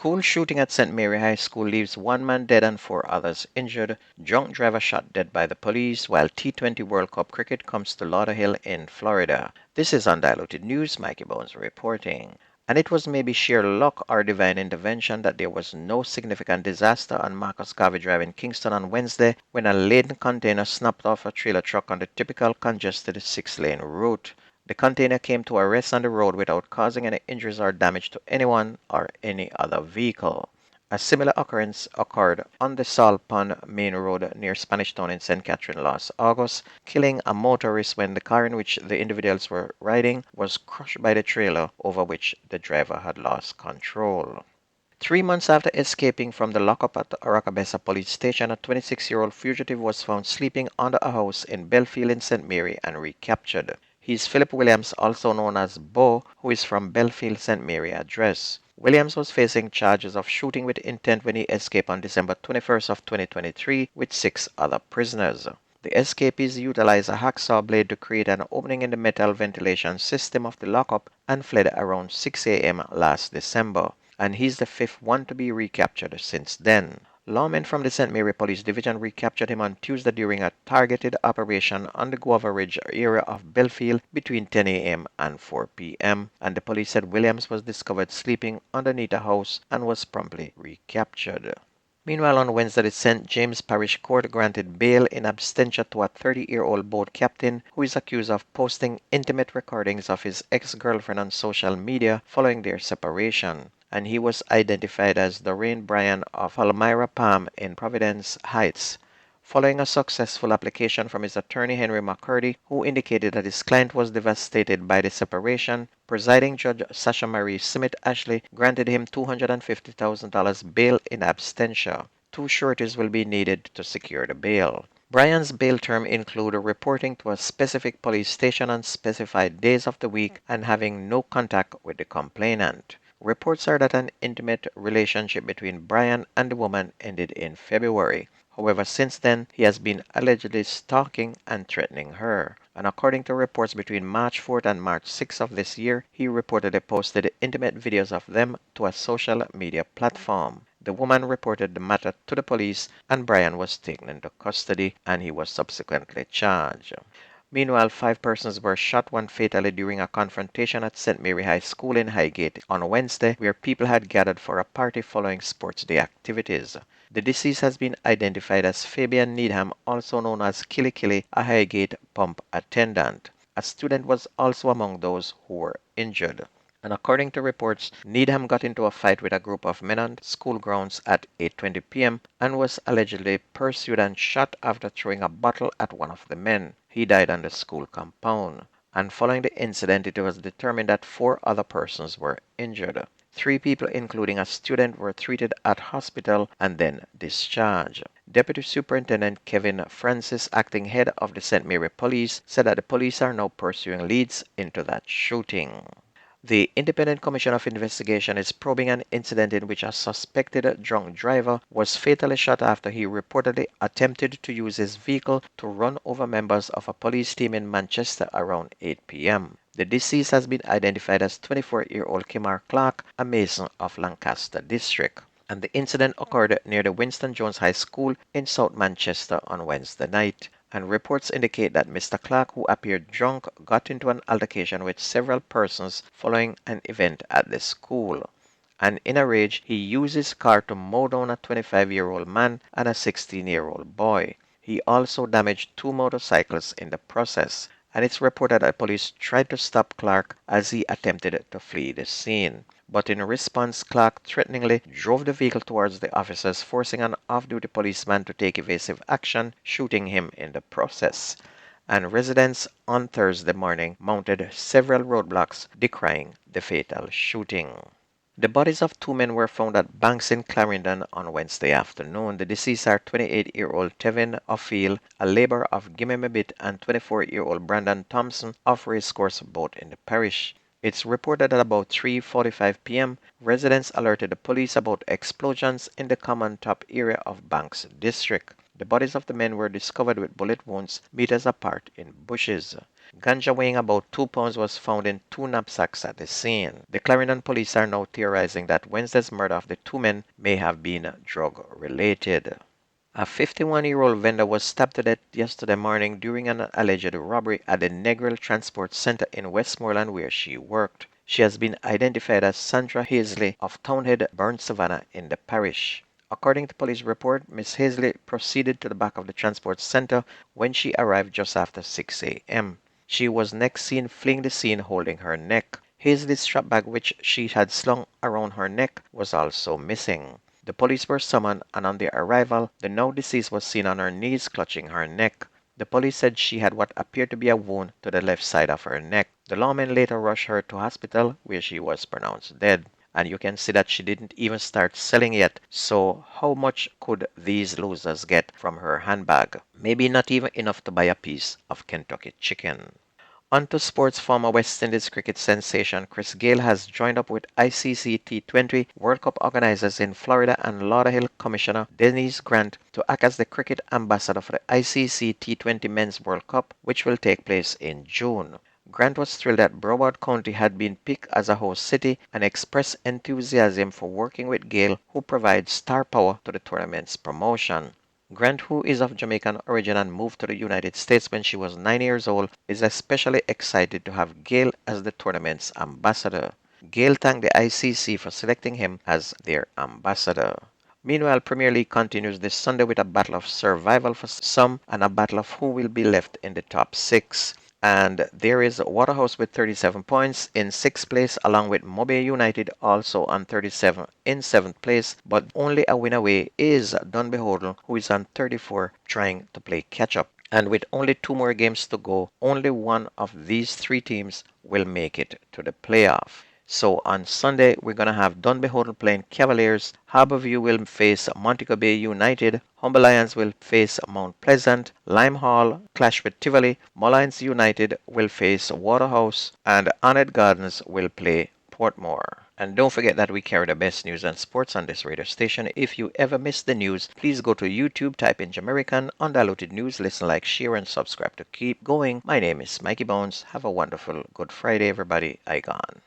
School shooting at St. Mary High School leaves one man dead and four others injured. Drunk driver shot dead by the police while T20 World Cup cricket comes to Lauderhill in Florida. This is Undiluted News, Mikey Bones reporting. And it was maybe sheer luck or divine intervention that there was no significant disaster on Marcus Garvey Drive in Kingston on Wednesday when a laden container snapped off a trailer truck on the typical congested six-lane route. The container came to a rest on the road without causing any injuries or damage to anyone or any other vehicle. A similar occurrence occurred on the Salt Pond Main Road near Spanish Town in St. Catherine last August, killing a motorist when the car in which the individuals were riding was crushed by the trailer over which the driver had lost control. 3 months after escaping from the lockup at the Aracabesa police station, a 26-year-old fugitive was found sleeping under a house in Belfield in St. Mary and recaptured. He is Philip Williams, also known as Bo, who is from Belfield St. Mary address. Williams was facing charges of shooting with intent when he escaped on December 21st of 2023 with 6 other prisoners. The escapees utilized a hacksaw blade to create an opening in the metal ventilation system of the lockup and fled around 6 a.m. last December, and he's the 5th one to be recaptured since then. Lawmen from the St. Mary Police Division recaptured him on Tuesday during a targeted operation on the Guava Ridge area of Belfield between 10 a.m. and 4 p.m., and the police said Williams was discovered sleeping underneath a house and was promptly recaptured. Meanwhile, on Wednesday, the St. James Parish Court granted bail in absentia to a 30-year-old boat captain who is accused of posting intimate recordings of his ex-girlfriend on social media following their separation, and he was identified as Doreen Bryan of Palmyra Palm in Providence Heights. Following a successful application from his attorney Henry McCurdy, who indicated that his client was devastated by the separation, presiding Judge Sasha Marie Smith Ashley granted him $250,000 bail in absentia. 2 sureties will be needed to secure the bail. Bryan's bail term include reporting to a specific police station on specified days of the week and having no contact with the complainant. Reports are that an intimate relationship between Bryan and the woman ended in February. However, since then, he has been allegedly stalking and threatening her. And according to reports between March 4th and March 6th of this year, he reportedly posted intimate videos of them to a social media platform. The woman reported the matter to the police and Bryan was taken into custody and he was subsequently charged. Meanwhile, 5 persons were shot, one fatally, during a confrontation at St. Mary High School in Highgate on Wednesday, where people had gathered for a party following sports day activities. The deceased has been identified as Fabian Needham, also known as Killy Killy, a Highgate pump attendant. A student was also among those who were injured. And according to reports, Needham got into a fight with a group of men on school grounds at 8:20 p.m. and was allegedly pursued and shot after throwing a bottle at one of the men. He died on the school compound. And following the incident, it was determined that 4 other persons were injured. 3 people, including a student, were treated at hospital and then discharged. Deputy Superintendent Kevin Francis, acting head of the St. Mary Police, said that the police are now pursuing leads into that shooting. The Independent Commission of Investigation is probing an incident in which a suspected drunk driver was fatally shot after he reportedly attempted to use his vehicle to run over members of a police team in Manchester around 8 p.m. The deceased has been identified as 24-year-old Kimar Clark, a mason of Lancaster District, and the incident occurred near the Winston Jones High School in South Manchester on Wednesday night. And reports indicate that Mr. Clark, who appeared drunk, got into an altercation with several persons following an event at the school. And in a rage, he used his car to mow down a 25-year-old man and a 16-year-old boy. He also damaged 2 motorcycles in the process. And it's reported that police tried to stop Clark as he attempted to flee the scene. But in response, Clark threateningly drove the vehicle towards the officers, forcing an off-duty policeman to take evasive action, shooting him in the process. And residents on Thursday morning mounted several roadblocks decrying the fatal shooting. The bodies of 2 men were found at Banks in Clarendon on Wednesday afternoon. The deceased are 28-year-old Tevin O'Feil, a laborer of Gimmemebit, and 24-year-old Brandon Thompson of Racecourse, both in the parish. It's reported that about 3:45 p.m., residents alerted the police about explosions in the Common Top area of Banks District. The bodies of the men were discovered with bullet wounds meters apart in bushes. Ganja weighing about 2 pounds was found in 2 knapsacks at the scene. The Clarendon police are now theorizing that Wednesday's murder of the 2 men may have been drug-related. A 51-year-old vendor was stabbed to death yesterday morning during an alleged robbery at the Negril Transport Center in Westmoreland where she worked. She has been identified as Sandra Hazley of Townhead, Burn Savannah in the parish. According to police report, Miss Hazley proceeded to the back of the transport center when she arrived just after 6 a.m. She was next seen fleeing the scene holding her neck. Hazley's strap bag, which she had slung around her neck, was also missing. The police were summoned, and on their arrival, the now deceased was seen on her knees clutching her neck. The police said she had what appeared to be a wound to the left side of her neck. The lawmen later rushed her to hospital where she was pronounced dead. And you can see that she didn't even start selling yet, so how much could these losers get from her handbag? Maybe not even enough to buy a piece of Kentucky chicken. On to sports. Former West Indies cricket sensation Chris Gayle has joined up with ICC T20 World Cup organizers in Florida and Lauderhill Commissioner Denise Grant to act as the cricket ambassador for the ICC T20 Men's World Cup, which will take place in June. Grant was thrilled that Broward County had been picked as a host city and expressed enthusiasm for working with Gayle, who provides star power to the tournament's promotion. Grant, who is of Jamaican origin and moved to the United States when she was 9 years old, is especially excited to have Gayle as the tournament's ambassador. Gayle thanked the ICC for selecting him as their ambassador. Meanwhile, Premier League continues this Sunday with a battle of survival for some and a battle of who will be left in the top 6. And there is Waterhouse with 37 points in 6th place, along with Mobay United also on 37 in 7th place, but only a win away is Dunbeholden, who is on 34 trying to play catch up. And with only 2 more games to go, only one of these 3 teams will make it to the playoff. So on Sunday, we're going to have Dunbeholden playing Cavaliers, Harborview will face Montego Bay United, Humber Lions will face Mount Pleasant, Lime Hall clash with Tivoli, Mullines United will face Waterhouse, and Honored Gardens will play Portmore. And don't forget that we carry the best news and sports on this radio station. If you ever miss the news, please go to YouTube, type in Jamerican Undiluted News, listen, like, share, and subscribe to keep going. My name is Mikey Bones. Have a wonderful Good Friday, everybody. I gone.